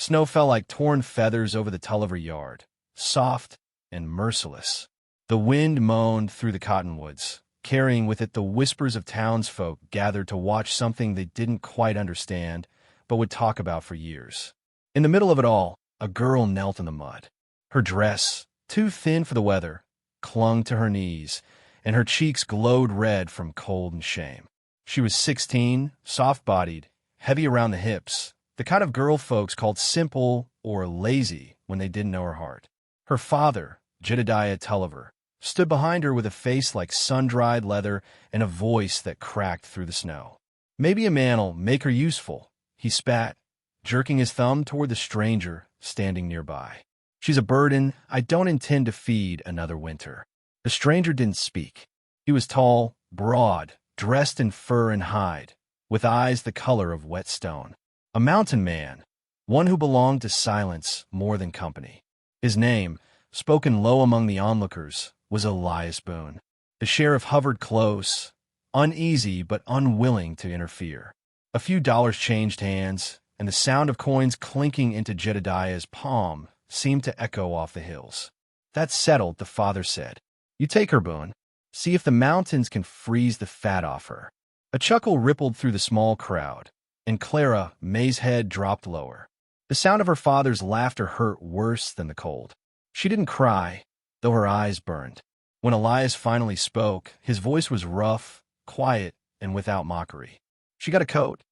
Snow fell like torn feathers over the Tulliver yard, soft and merciless. The wind moaned through the cottonwoods, carrying with it the whispers of townsfolk gathered to watch something they didn't quite understand, but would talk about for years. In the middle of it all, a girl knelt in the mud. Her dress, too thin for the weather, clung to her knees, and her cheeks glowed red from cold and shame. She was 16, soft-bodied, heavy around the hips, the kind of girl folks called simple or lazy when they didn't know her heart. Her father, Jedediah Tulliver, stood behind her with a face like sun-dried leather and a voice that cracked through the snow. "Maybe a man'll make her useful," he spat, jerking his thumb toward the stranger standing nearby. "She's a burden I don't intend to feed another winter." The stranger didn't speak. He was tall, broad, dressed in fur and hide, with eyes the color of wet stone. A mountain man, one who belonged to silence more than company. His name, spoken low among the onlookers, was Elias Boone. The sheriff hovered close, uneasy but unwilling to interfere. A few dollars changed hands, and the sound of coins clinking into Jedediah's palm seemed to echo off the hills. "That's settled," the father said. "You take her, Boone. See if the mountains can freeze the fat off her." A chuckle rippled through the small crowd, and Clara Mae's head dropped lower. The sound of her father's laughter hurt worse than the cold. She didn't cry, though her eyes burned. When Elias finally spoke, his voice was rough, quiet, and without mockery. "She got a coat."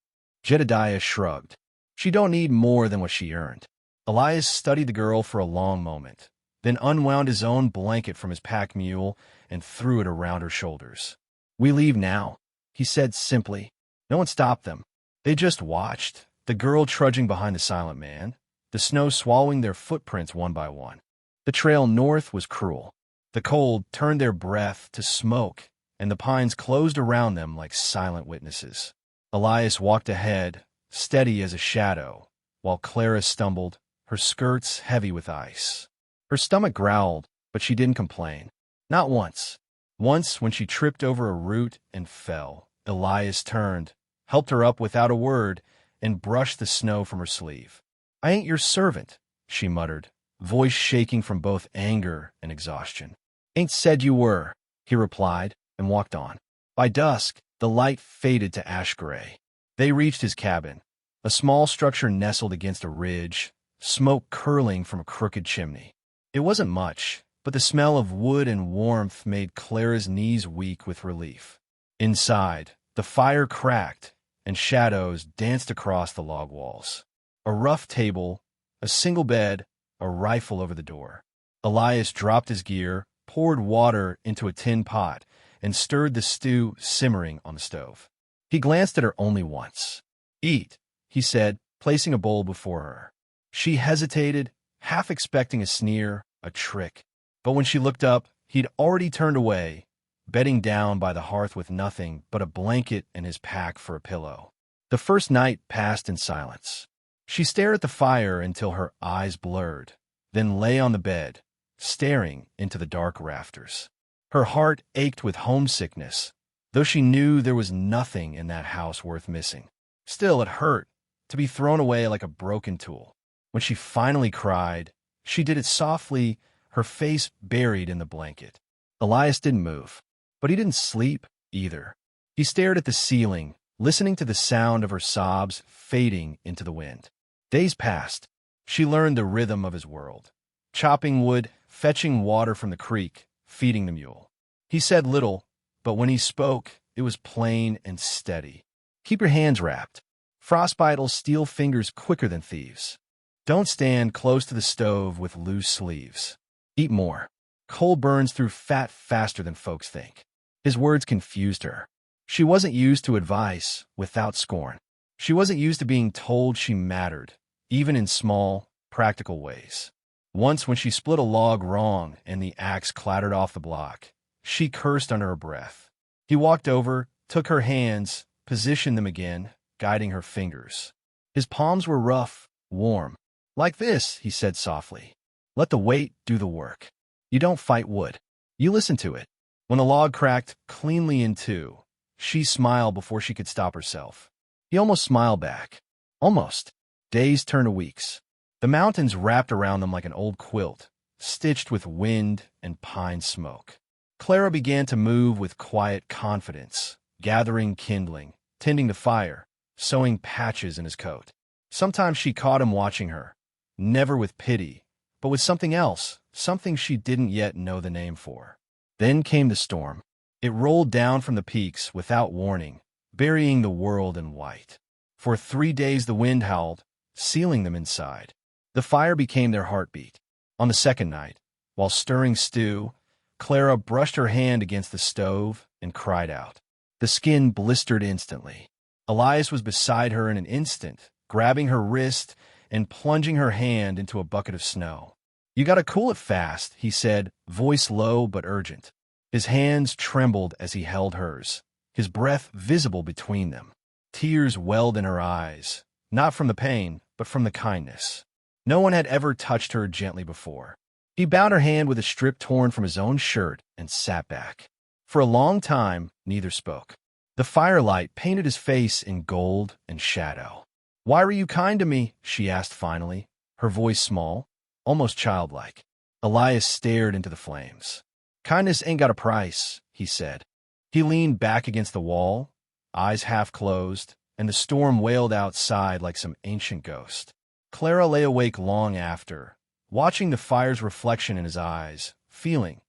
Jedediah shrugged. "She don't need more than what she earned." Elias studied the girl for a long moment, then unwound his own blanket from his pack mule and threw it around her shoulders. "We leave now," he said simply. No one stopped them. They just watched, the girl trudging behind the silent man, the snow swallowing their footprints one by one. The trail north was cruel. The cold turned their breath to smoke, and the pines closed around them like silent witnesses. Elias walked ahead, steady as a shadow, while Clara stumbled, her skirts heavy with ice. Her stomach growled, but she didn't complain. Not once. Once, when she tripped over a root and fell, Elias turned, helped her up without a word, and brushed the snow from her sleeve. "I ain't your servant," she muttered, voice shaking from both anger and exhaustion. "Ain't said you were," he replied, and walked on. By dusk, the light faded to ash gray. They reached his cabin, a small structure nestled against a ridge, smoke curling from a crooked chimney. It wasn't much, but the smell of wood and warmth made Clara's knees weak with relief. Inside, the fire cracked, and shadows danced across the log walls. A rough table, a single bed, a rifle over the door. Elias dropped his gear, poured water into a tin pot, and stirred the stew simmering on the stove. He glanced at her only once. "Eat," he said, placing a bowl before her. She hesitated, half expecting a sneer, a trick. But when she looked up, he'd already turned away, bedding down by the hearth with nothing but a blanket and his pack for a pillow. The first night passed in silence. She stared at the fire until her eyes blurred, then lay on the bed, staring into the dark rafters. Her heart ached with homesickness, though she knew there was nothing in that house worth missing. Still, it hurt to be thrown away like a broken tool. When she finally cried, she did it softly, her face buried in the blanket. Elias didn't move, but he didn't sleep either. He stared at the ceiling, listening to the sound of her sobs fading into the wind. Days passed. She learned the rhythm of his world. Chopping wood, fetching water from the creek, feeding the mule. He said little, but when he spoke, it was plain and steady. "Keep your hands wrapped. Frostbite'll steal fingers quicker than thieves. Don't stand close to the stove with loose sleeves. Eat more. Coal burns through fat faster than folks think." His words confused her. She wasn't used to advice without scorn. She wasn't used to being told she mattered, even in small, practical ways. Once, when she split a log wrong and the axe clattered off the block, she cursed under her breath. He walked over, took her hands, positioned them again, guiding her fingers. His palms were rough, warm. "Like this," he said softly. "Let the weight do the work. You don't fight wood. You listen to it." When the log cracked cleanly in two, she smiled before she could stop herself. He almost smiled back. Almost. Days turned to weeks. The mountains wrapped around them like an old quilt, stitched with wind and pine smoke. Clara began to move with quiet confidence, gathering kindling, tending the fire, sewing patches in his coat. Sometimes she caught him watching her, never with pity, but with something else, something she didn't yet know the name for. Then came the storm. It rolled down from the peaks without warning, burying the world in white. For 3 days the wind howled, sealing them inside. The fire became their heartbeat. On the second night, while stirring stew, Clara brushed her hand against the stove and cried out. The skin blistered instantly. Elias was beside her in an instant, grabbing her wrist and plunging her hand into a bucket of snow. "You gotta cool it fast," he said, voice low but urgent. His hands trembled as he held hers, his breath visible between them. Tears welled in her eyes, not from the pain, but from the kindness. No one had ever touched her gently before. He bound her hand with a strip torn from his own shirt and sat back. For a long time, neither spoke. The firelight painted his face in gold and shadow. "Why were you kind to me?" she asked finally, her voice small, almost childlike. Elias stared into the flames. "Kindness ain't got a price," he said. He leaned back against the wall, eyes half closed, and the storm wailed outside like some ancient ghost. Clara lay awake long after, watching the fire's reflection in his eyes, feeling,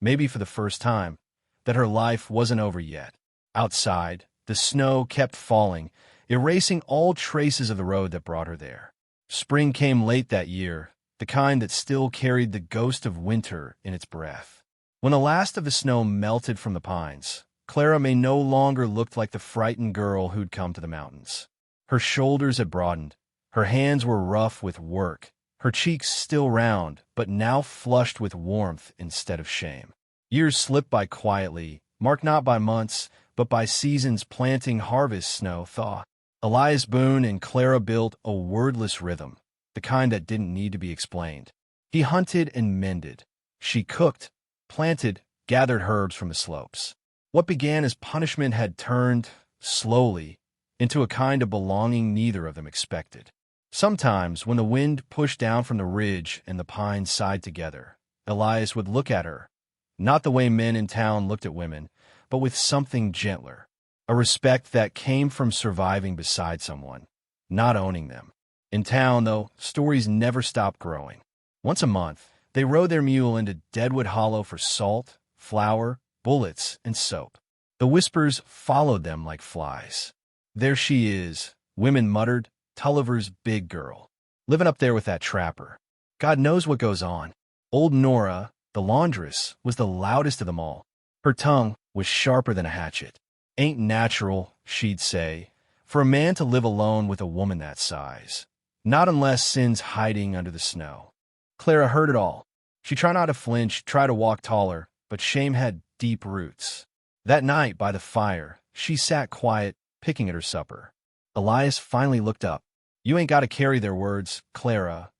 maybe for the first time, that her life wasn't over yet. Outside, the snow kept falling, erasing all traces of the road that brought her there. Spring came late that year, the kind that still carried the ghost of winter in its breath. When the last of the snow melted from the pines, Clara Mae no longer looked like the frightened girl who'd come to the mountains. Her shoulders had broadened, her hands were rough with work, her cheeks still round, but now flushed with warmth instead of shame. Years slipped by quietly, marked not by months, but by seasons planting, harvest, snow, thaw. Elias Boone and Clara built a wordless rhythm, the kind that didn't need to be explained. He hunted and mended. She cooked, planted, gathered herbs from the slopes. What began as punishment had turned, slowly, into a kind of belonging neither of them expected. Sometimes, when the wind pushed down from the ridge and the pines sighed together, Elias would look at her, not the way men in town looked at women, but with something gentler, a respect that came from surviving beside someone, not owning them. In town, though, stories never stopped growing. Once a month, they rode their mule into Deadwood Hollow for salt, flour, bullets, and soap. The whispers followed them like flies. "There she is," women muttered, "Tulliver's big girl. Living up there with that trapper. God knows what goes on." Old Nora, the laundress, was the loudest of them all. Her tongue was sharper than a hatchet. "Ain't natural," she'd say, "for a man to live alone with a woman that size. Not unless sin's hiding under the snow." Clara heard it all. She tried not to flinch, tried to walk taller, but shame had deep roots. That night, by the fire, she sat quiet, picking at her supper. Elias finally looked up. "You ain't got to carry their words, Clara."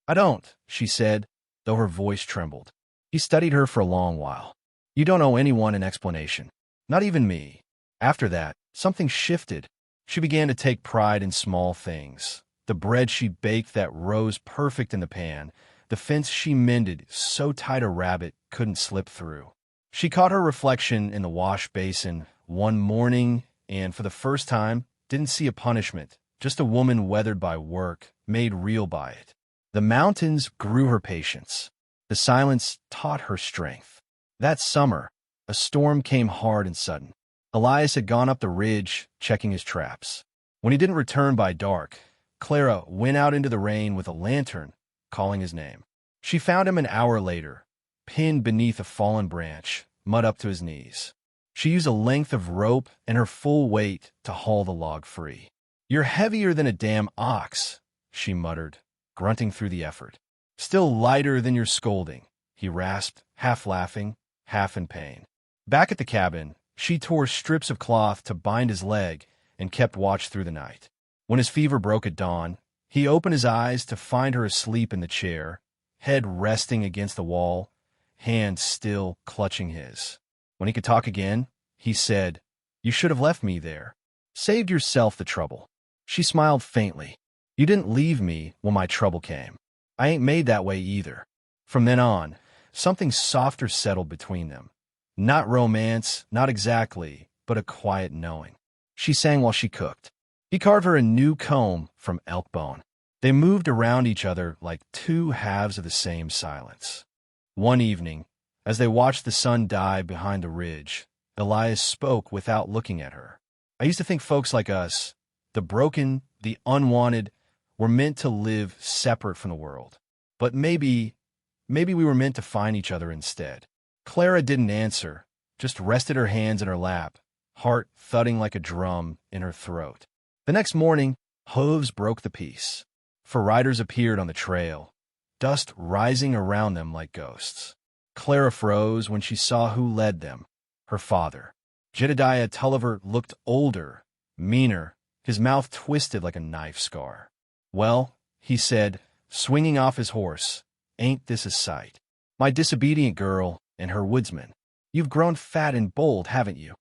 "I don't," she said, though her voice trembled. He studied her for a long while. "You don't owe anyone an explanation. Not even me." After that, something shifted. She began to take pride in small things. The bread she baked that rose perfect in the pan, the fence she mended so tight a rabbit couldn't slip through. She caught her reflection in the wash basin one morning and, for the first time, didn't see a punishment, just a woman weathered by work, made real by it. The mountains grew her patience. The silence taught her strength. That summer, a storm came hard and sudden. Elias had gone up the ridge, checking his traps. When he didn't return by dark, Clara went out into the rain with a lantern, calling his name. She found him an hour later, pinned beneath a fallen branch, mud up to his knees. She used a length of rope and her full weight to haul the log free. "You're heavier than a damn ox," she muttered, grunting through the effort. "Still lighter than your scolding," he rasped, half laughing, half in pain. Back at the cabin, she tore strips of cloth to bind his leg and kept watch through the night. When his fever broke at dawn, he opened his eyes to find her asleep in the chair, head resting against the wall, hand still clutching his. When he could talk again, he said, "You should have left me there. Saved yourself the trouble." She smiled faintly. "You didn't leave me when my trouble came." I ain't made that way either. From then on, something softer settled between them. Not romance, not exactly, but a quiet knowing. She sang while she cooked. He carved her a new comb from elk bone. They moved around each other like two halves of the same silence. One evening, as they watched the sun die behind the ridge, Elias spoke without looking at her. I used to think folks like us, the broken, the unwanted, were meant to live separate from the world. But maybe we were meant to find each other instead. Clara didn't answer, just rested her hands in her lap, heart thudding like a drum in her throat. The next morning, hooves broke the peace. 4 riders appeared on the trail, dust rising around them like ghosts. Clara froze when she saw who led them, her father. Jedediah Tulliver looked older, meaner, his mouth twisted like a knife scar. "Well," he said, swinging off his horse, "ain't this a sight? My disobedient girl and her woodsman. You've grown fat and bold, haven't you?"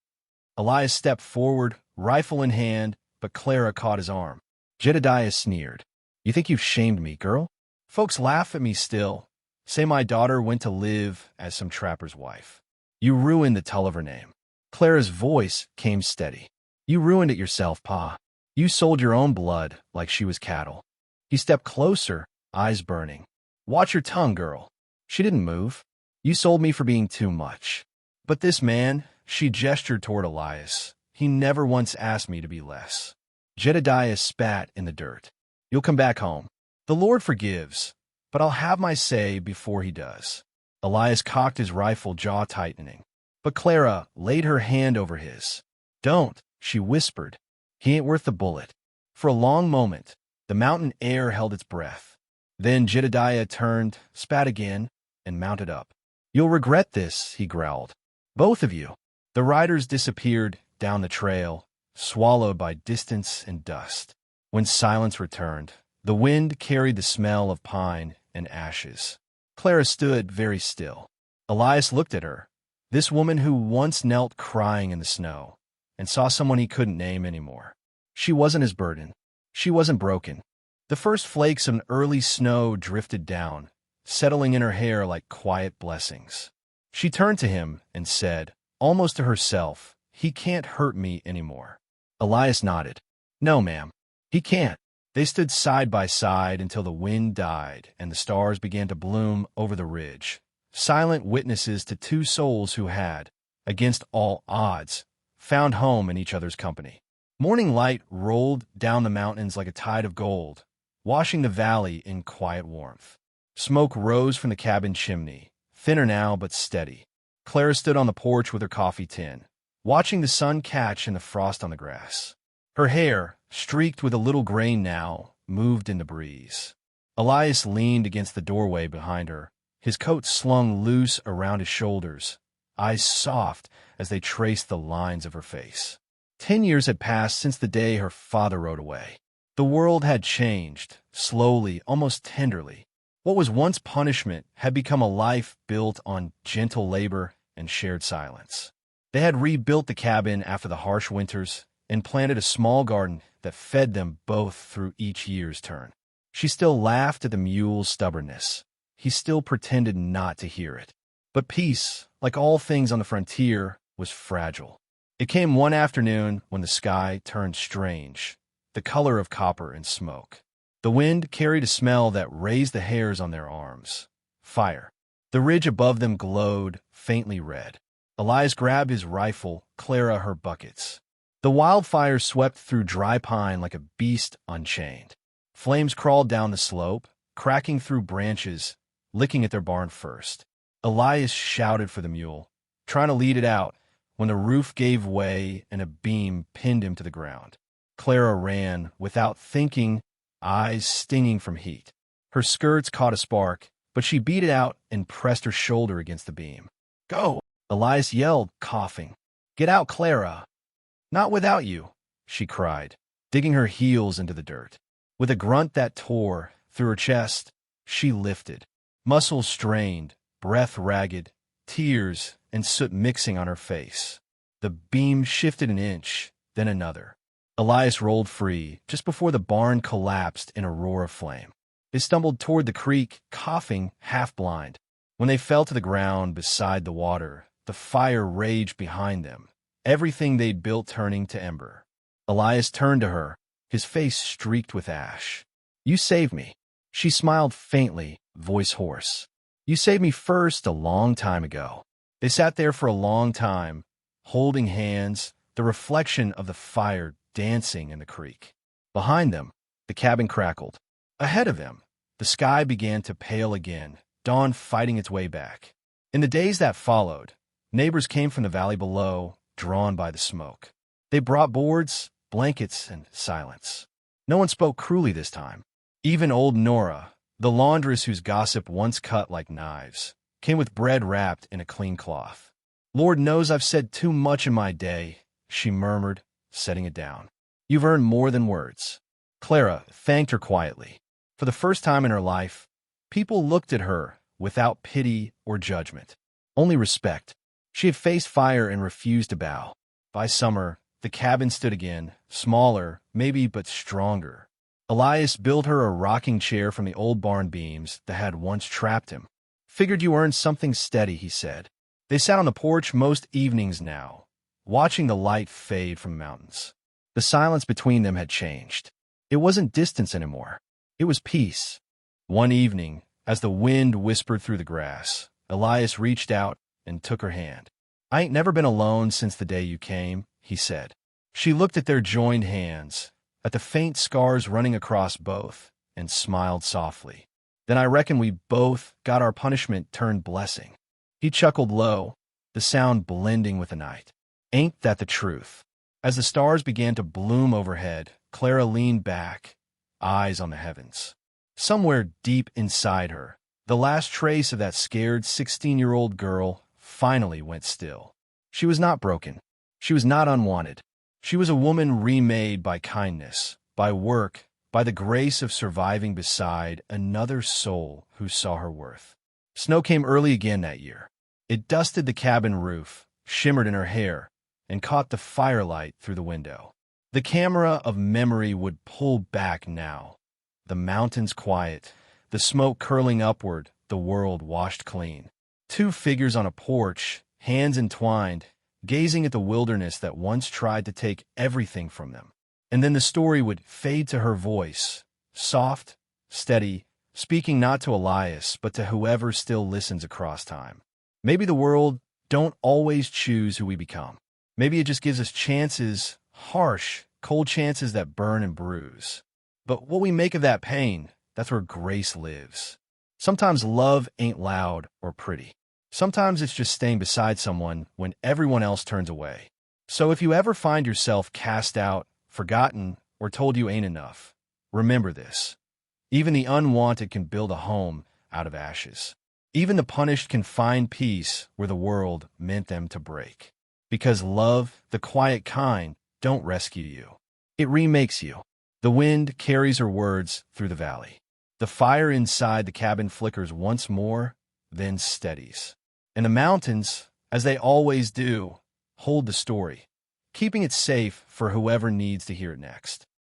Elias stepped forward, rifle in hand, but Clara caught his arm. Jedediah sneered. "You think you've shamed me, girl? Folks laugh at me still. Say my daughter went to live as some trapper's wife. You ruined the Tulliver name." Clara's voice came steady. "You ruined it yourself, Pa. You sold your own blood like she was cattle." He stepped closer, eyes burning. "Watch your tongue, girl." She didn't move. "You sold me for being too much. But this man," she gestured toward Elias, "he never once asked me to be less." Jedediah spat in the dirt. "You'll come back home. The Lord forgives, but I'll have my say before he does." Elias cocked his rifle, jaw tightening. But Clara laid her hand over his. "Don't," she whispered. "He ain't worth the bullet." For a long moment, the mountain air held its breath. Then Jedediah turned, spat again, and mounted up. "You'll regret this," he growled. "Both of you." The riders disappeared down the trail, swallowed by distance and dust. When silence returned, the wind carried the smell of pine and ashes. Clara stood very still. Elias looked at her, this woman who once knelt crying in the snow, and saw someone he couldn't name anymore. She wasn't his burden. She wasn't broken. The first flakes of an early snow drifted down, settling in her hair like quiet blessings. She turned to him and said, almost to herself, "He can't hurt me anymore." Elias nodded. "No, ma'am, he can't." They stood side by side until the wind died and the stars began to bloom over the ridge, silent witnesses to 2 souls who had, against all odds, found home in each other's company. Morning light rolled down the mountains like a tide of gold, washing the valley in quiet warmth. Smoke rose from the cabin chimney, thinner now but steady. Clara stood on the porch with her coffee tin, watching the sun catch in the frost on the grass. Her hair, streaked with a little grain now, moved in the breeze. Elias leaned against the doorway behind her, his coat slung loose around his shoulders, eyes soft as they traced the lines of her face. 10 years had passed since the day her father rode away. The world had changed, slowly, almost tenderly. What was once punishment had become a life built on gentle labor and shared silence. They had rebuilt the cabin after the harsh winters and planted a small garden that fed them both through each year's turn. She still laughed at the mule's stubbornness. He still pretended not to hear it. But peace, like all things on the frontier, was fragile. It came one afternoon when the sky turned strange, the color of copper and smoke. The wind carried a smell that raised the hairs on their arms. Fire. The ridge above them glowed, faintly red. Elias grabbed his rifle, Clara her buckets. The wildfire swept through dry pine like a beast unchained. Flames crawled down the slope, cracking through branches, licking at their barn first. Elias shouted for the mule, trying to lead it out, when the roof gave way and a beam pinned him to the ground. Clara ran, without thinking, eyes stinging from heat. Her skirts caught a spark, but she beat it out and pressed her shoulder against the beam. "Go!" Elias yelled, coughing. "Get out, Clara!" "Not without you," she cried, digging her heels into the dirt. With a grunt that tore through her chest, she lifted, muscles strained, breath ragged, tears and soot mixing on her face. The beam shifted an inch, then another. Elias rolled free just before the barn collapsed in a roar of flame. They stumbled toward the creek, coughing, half-blind. When they fell to the ground beside the water, the fire raged behind them, everything they'd built turning to ember. Elias turned to her, his face streaked with ash. "You saved me." She smiled faintly, voice hoarse. "You saved me first a long time ago." They sat there for a long time, holding hands, the reflection of the fire dancing in the creek. Behind them, the cabin crackled. Ahead of them, the sky began to pale again, dawn fighting its way back. In the days that followed, neighbors came from the valley below, drawn by the smoke. They brought boards, blankets, and silence. No one spoke cruelly this time. Even old Nora, the laundress whose gossip once cut like knives, came with bread wrapped in a clean cloth. "Lord knows I've said too much in my day," she murmured, setting it down. "You've earned more than words." Clara thanked her quietly. For the first time in her life, people looked at her without pity or judgment, only respect. She had faced fire and refused to bow. By summer, the cabin stood again, smaller, maybe, but stronger. Elias built her a rocking chair from the old barn beams that had once trapped him. "Figured you earned something steady," he said. They sat on the porch most evenings now, watching the light fade from the mountains. The silence between them had changed. It wasn't distance anymore. It was peace. One evening, as the wind whispered through the grass, Elias reached out and took her hand. "I ain't never been alone since the day you came," he said. She looked at their joined hands, at the faint scars running across both, and smiled softly. "Then I reckon we both got our punishment turned blessing." He chuckled low, the sound blending with the night. "Ain't that the truth?" As the stars began to bloom overhead, Clara leaned back, eyes on the heavens. Somewhere deep inside her, the last trace of that scared 16-year-old girl finally went still. She was not broken. She was not unwanted. She was a woman remade by kindness, by work, by the grace of surviving beside another soul who saw her worth. Snow came early again that year. It dusted the cabin roof, shimmered in her hair, and caught the firelight through the window. The camera of memory would pull back now. The mountains quiet, the smoke curling upward, the world washed clean. Two figures on a porch, hands entwined, gazing at the wilderness that once tried to take everything from them. And then the story would fade to her voice, soft, steady, speaking not to Elias, but to whoever still listens across time. Maybe the world don't always choose who we become. Maybe it just gives us chances, harsh, cold chances that burn and bruise. But what we make of that pain, that's where grace lives. Sometimes love ain't loud or pretty. Sometimes it's just staying beside someone when everyone else turns away. So if you ever find yourself cast out, forgotten, or told you ain't enough, remember this. Even the unwanted can build a home out of ashes. Even the punished can find peace where the world meant them to break. Because love, the quiet kind, don't rescue you. It remakes you. The wind carries her words through the valley. The fire inside the cabin flickers once more, then steadies. And the mountains, as they always do, hold the story, keeping it safe for whoever needs to hear it next.